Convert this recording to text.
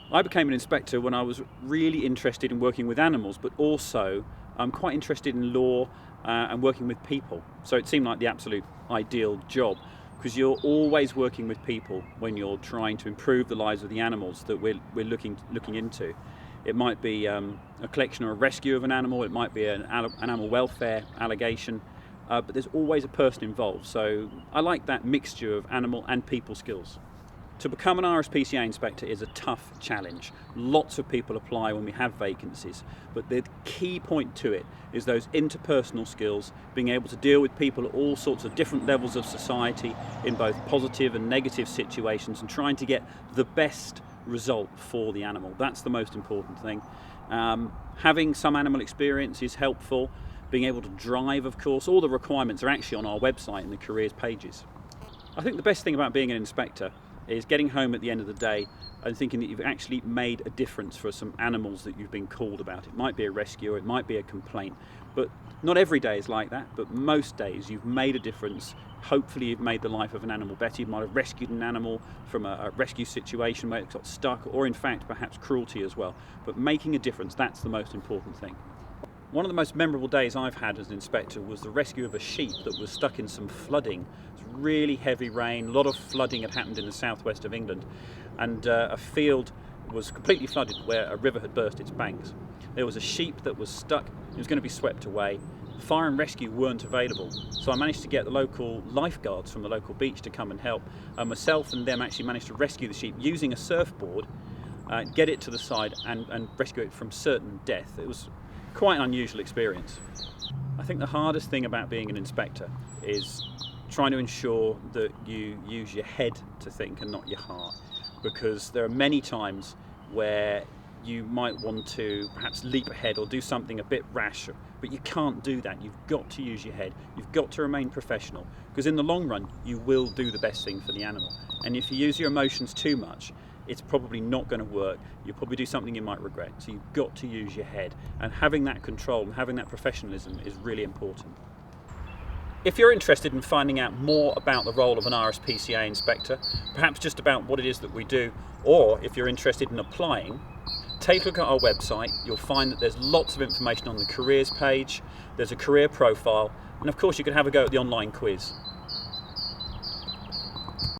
I became an inspector when I was really interested in working with animals, but also I'm quite interested in law and working with people. So it seemed like the absolute ideal job, because you're always working with people when you're trying to improve the lives of the animals that we're looking into. It might be a collection or a rescue of an animal, it might be an animal welfare allegation, but there's always a person involved. So I like that mixture of animal and people skills. To become an RSPCA inspector is a tough challenge. Lots of people apply when we have vacancies, but the key point to it is those interpersonal skills, being able to deal with people at all sorts of different levels of society in both positive and negative situations, and trying to get the best result for the animal. That's the most important thing. Having some animal experience is helpful. Being able to drive, of course, all the requirements are actually on our website in the careers pages. I think the best thing about being an inspector is getting home at the end of the day and thinking that you've actually made a difference for some animals that you've been called about. It might be a rescue, or it might be a complaint, but not every day is like that, but most days you've made a difference. Hopefully you've made the life of an animal better. You might have rescued an animal from a rescue situation where it got stuck, or in fact perhaps cruelty as well. But making a difference, that's the most important thing. One of the most memorable days I've had as an inspector was the rescue of a sheep that was stuck in some flooding. It was really heavy rain, a lot of flooding had happened in the southwest of England, and a field was completely flooded where a river had burst its banks. There was a sheep that was stuck, it was going to be swept away. Fire and rescue weren't available, so I managed to get the local lifeguards from the local beach to come and help. Myself and them actually managed to rescue the sheep using a surfboard, get it to the side and rescue it from certain death. It was quite an unusual experience. I think the hardest thing about being an inspector is trying to ensure that you use your head to think and not your heart, because there are many times where you might want to perhaps leap ahead or do something a bit rash, but you can't do that. You've got to use your head. You've got to remain professional, because in the long run you will do the best thing for the animal. And if you use your emotions too much, it's probably not going to work. You'll probably do something you might regret. So you've got to use your head, and having that control and having that professionalism is really important. If you're interested in finding out more about the role of an RSPCA inspector, perhaps just about what it is that we do, or if you're interested in applying, take a look at our website. You'll find that there's lots of information on the careers page, there's a career profile, and of course you can have a go at the online quiz.